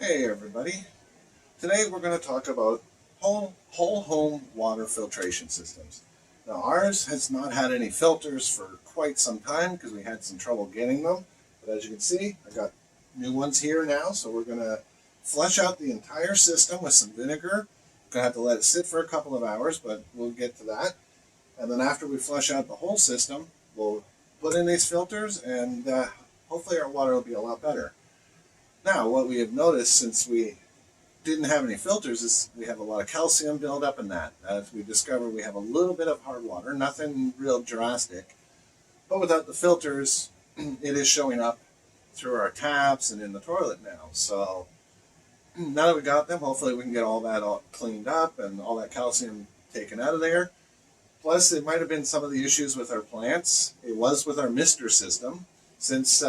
Hey everybody. Today we're going to talk about whole home water filtration systems. Now ours has not had any filters for quite some time because we had some trouble getting them. But as you can see, I got new ones here now, so we're going to flush out the entire system with some vinegar. Going to have to let it sit for a couple of hours, but we'll get to that. And then after we flush out the whole system, we'll put in these filters and hopefully our water will be a lot better. Now, what we have noticed since we didn't have any filters is we have a lot of calcium buildup in that. As we discovered, we have a little bit of hard water, nothing real drastic. But without the filters, it is showing up through our taps and in the toilet now. So now that we got them, hopefully we can get all that all cleaned up and all that calcium taken out of there. Plus, it might have been some of the issues with our plants. It was with our mister system. Since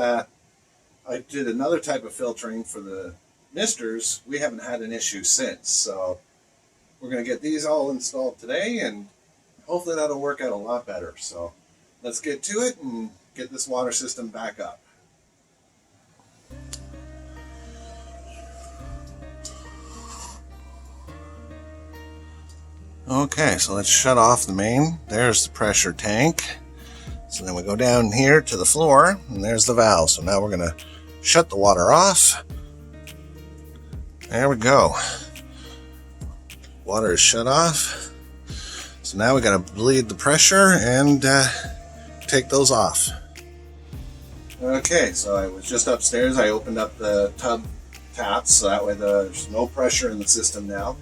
I did another type of filtering for the misters, we haven't had an issue since. So we're going to get these all installed today, and hopefully that'll work out a lot better. So let's get to it and get this water system back up. Okay, so let's shut off the main. There's the pressure tank. So then we go down here to the floor, and there's the valve. So now we're going to shut the water off. There we go. Water is shut off. So now we got to bleed the pressure and take those off. Okay, so I was just upstairs. I opened up the tub taps so that way there's no pressure in the system now.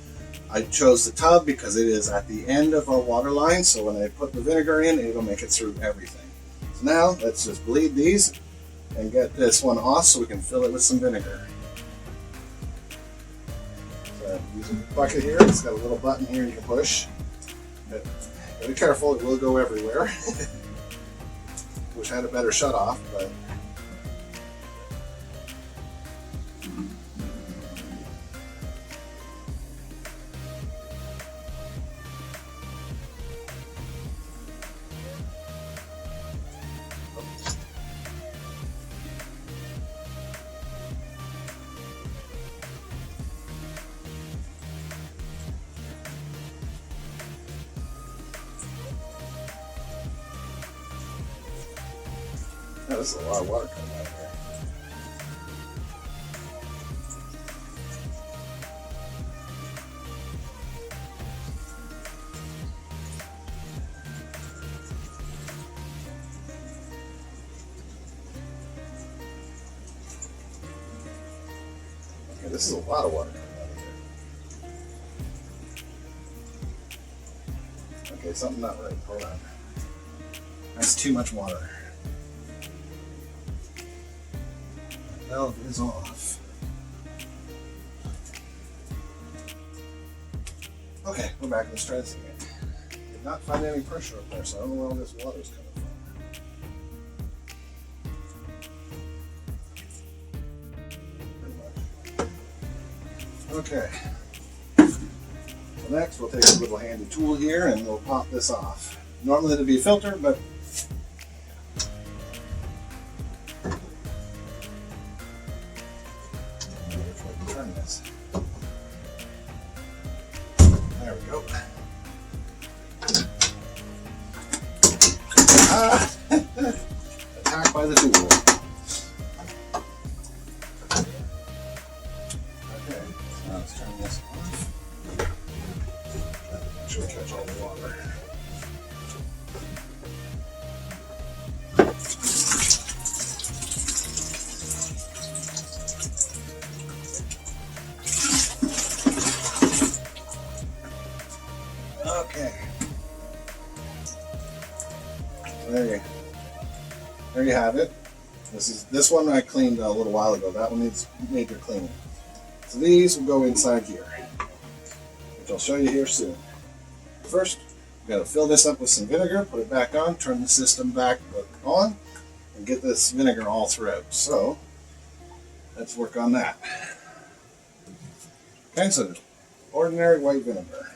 I chose the tub because it is at the end of our water line, so when I put the vinegar in, it'll make it through everything. So now let's just bleed these and get this one off so we can fill it with some vinegar. So I'm using the bucket here. It's got a little button here you can push. But be careful, it will go everywhere. Wish I had a better shut off, but this is a lot of water coming out of here. Okay, this is a lot of water coming out of here. Okay, something not right. Hold on. That's too much water. Valve is off. Okay, we're back. Let's try this again. Did not find any pressure up there, so I don't know where all this water is coming from. Okay. So next, we'll take a little handy tool here and we'll pop this off. Normally it'd be a filter, but turn this. There we go. Attacked by the tool. Okay, so now let's turn this off. Make sure we catch all the water. Okay. There you have it. This one I cleaned a little while ago. That one needs major cleaning. So these will go inside here, which I'll show you here soon. First, we've got to fill this up with some vinegar, put it back on, turn the system back on, and get this vinegar all throughout. So let's work on that. Okay, so ordinary white vinegar.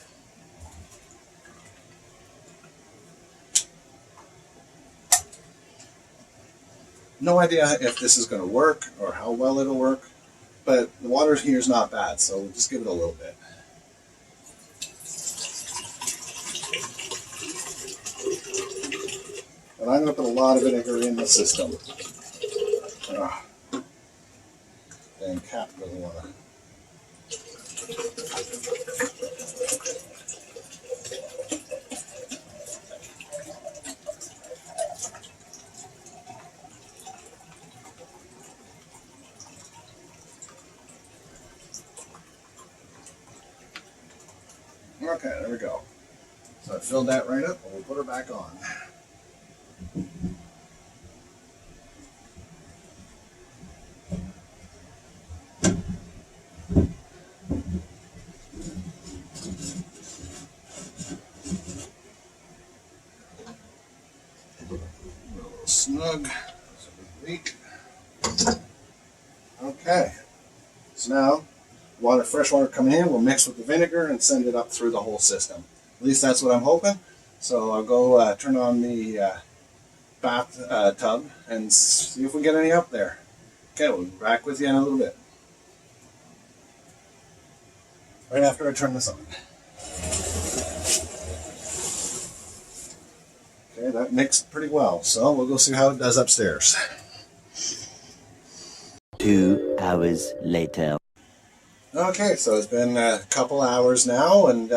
No idea if this is going to work or how well it'll work, but the water here is not bad, so we'll just give it a little bit. And I'm going to put a lot of vinegar in the system. Dang cat doesn't want to. Okay, there we go. So I filled that right up, and we'll put her back on. A little snug. So we leak. Okay. So now, fresh water coming in, we'll mix with the vinegar and send it up through the whole system. At least that's what I'm hoping. So I'll go turn on the bath tub and see if we get any up there. Okay, we'll be back with you in a little bit. Right after I turn this on. Okay, that mixed pretty well. So we'll go see how it does upstairs. 2 hours later. Okay, so it's been a couple hours now, and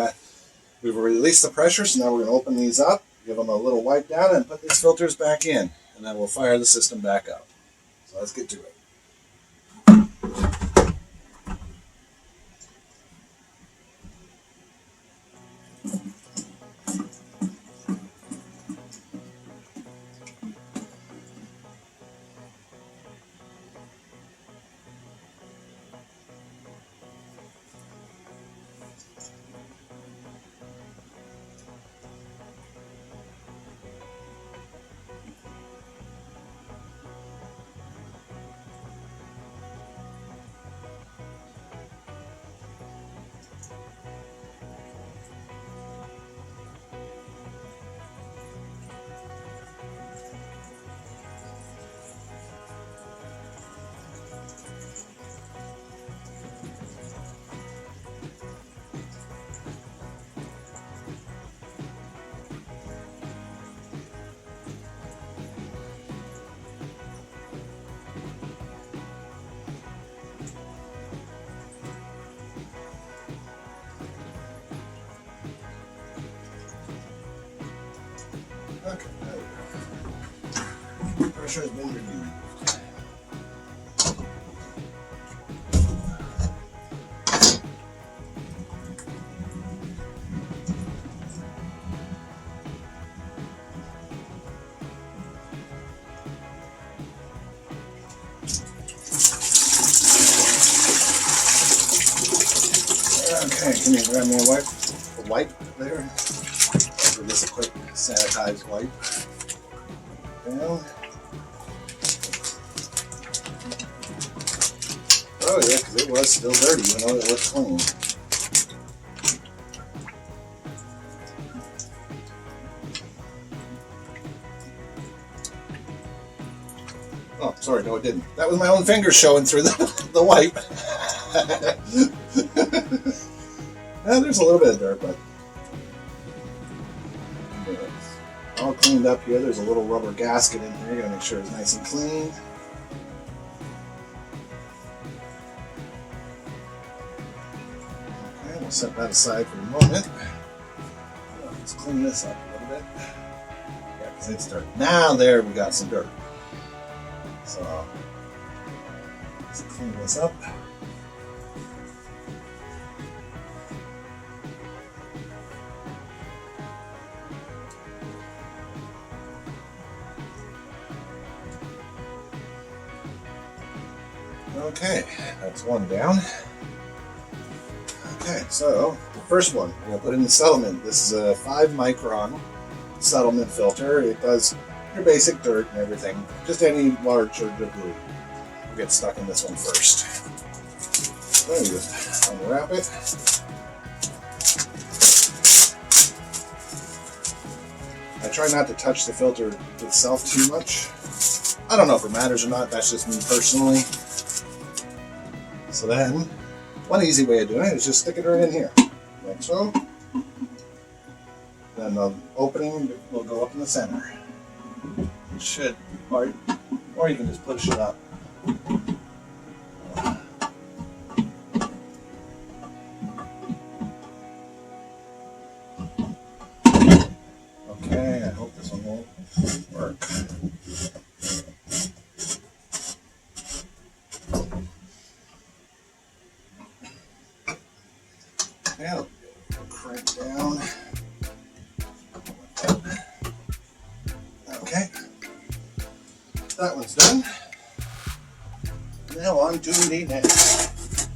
we've released the pressure, so now we're going to open these up, give them a little wipe down, and put these filters back in, and then we'll fire the system back up. So let's get to it. Okay, there we go. Pressure has been removed. Okay, can you grab me a wipe there? I'll do this a quick sanitized wipe. Down. Oh yeah, because it was still dirty, even though it looked clean. Oh, sorry, no it didn't. That was my own fingers showing through the wipe. There's a little bit of dirt, but it's all cleaned up here. There's a little rubber gasket in here. Gotta make sure it's nice and clean. Okay, we'll set that aside for the moment. Let's clean this up a little bit. Yeah, because it's dirt. Now there we got some dirt. So let's clean this up. Okay, that's one down. Okay, so the first one, we're going to put in the settlement. This is a 5 micron settlement filter. It does your basic dirt and everything, just any large or debris. We'll get stuck in this one first. So you just unwrap it. I try not to touch the filter itself too much. I don't know if it matters or not, that's just me personally. So then, one easy way of doing it is just stick it right in here, like so. Then the opening will go up in the center. It should, or you can just push it up. Okay, I hope this one won't work. Yeah, crank down. Okay, that one's done. Now on to the next.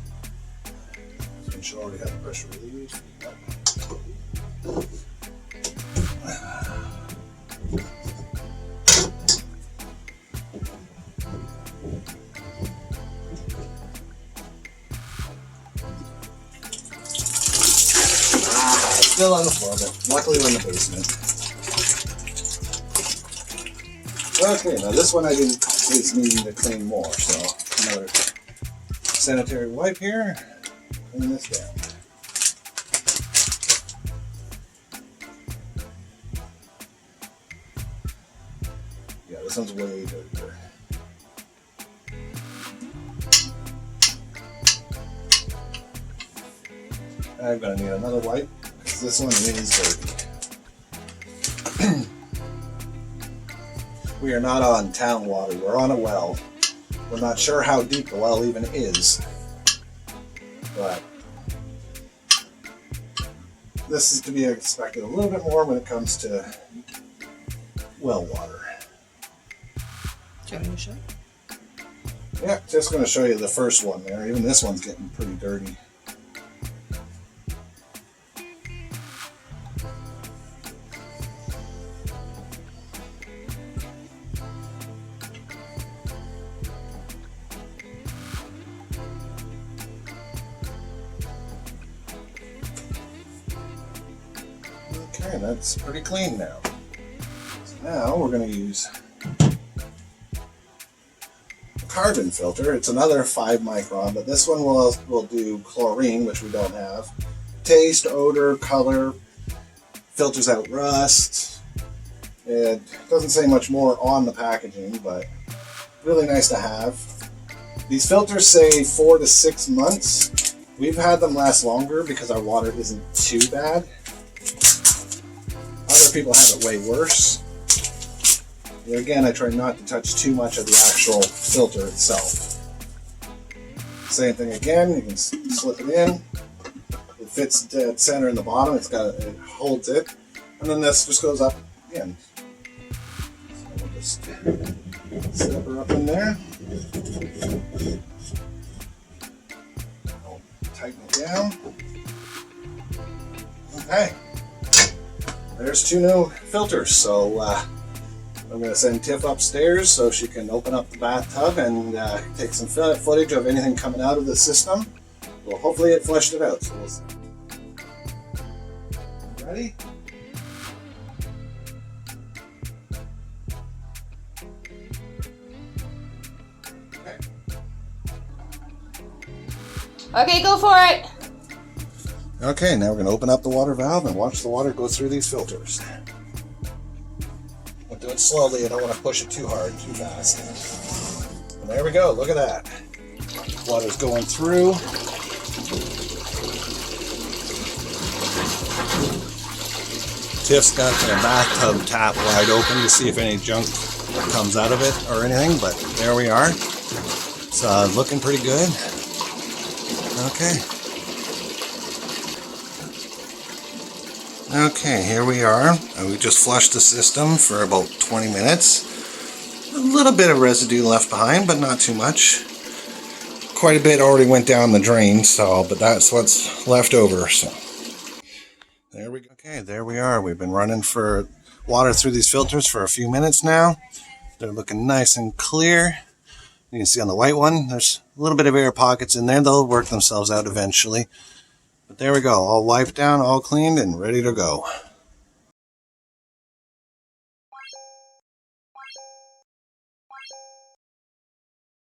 This one should already have the pressure relieved. Still on the floor, but luckily we're in the basement. Okay, now this one is needing to clean more, so another sanitary wipe here, clean this down. Yeah, this one's way dirtier. I'm gonna need another wipe, because this one is dirty. We are not on town water, we're on a well. We're not sure how deep the well even is, but this is to be expected a little bit more when it comes to well water. Do you want me to show? Yeah, just going to show you the first one there. Even this one's getting pretty dirty. Okay, that's pretty clean now. So now we're going to use a carbon filter. It's another 5 micron, but this one will do chlorine, which we don't have. Taste, odor, color, filters out rust. It doesn't say much more on the packaging, but really nice to have. These filters say 4 to 6 months. We've had them last longer because our water isn't too bad. Other people have it way worse. And again, I try not to touch too much of the actual filter itself. Same thing again, you can slip it in. It fits dead center in the bottom, it holds it. And then this just goes up again. So we'll just step her up in there. I'll tighten it down. Okay. There's 2 new filters, so I'm going to send Tiff upstairs so she can open up the bathtub and take some footage of anything coming out of the system. Well, hopefully it flushed it out, so we'll see. Ready? Okay, go for it. Okay, now we're going to open up the water valve and watch the water go through these filters. I'll do it slowly, I don't want to push it too hard, too fast. And there we go, look at that. Water's going through. Tiff's got the bathtub tap wide open to see if any junk comes out of it or anything, but there we are. It's looking pretty good. Okay. Okay, here we are. We just flushed the system for about 20 minutes. A little bit of residue left behind, but not too much. Quite a bit already went down the drain, but that's what's left over. So there we go. Okay, there we are. We've been running for water through these filters for a few minutes now. They're looking nice and clear. You can see on the white one, there's a little bit of air pockets in there. They'll work themselves out eventually. But there we go, all wiped down, all cleaned, and ready to go.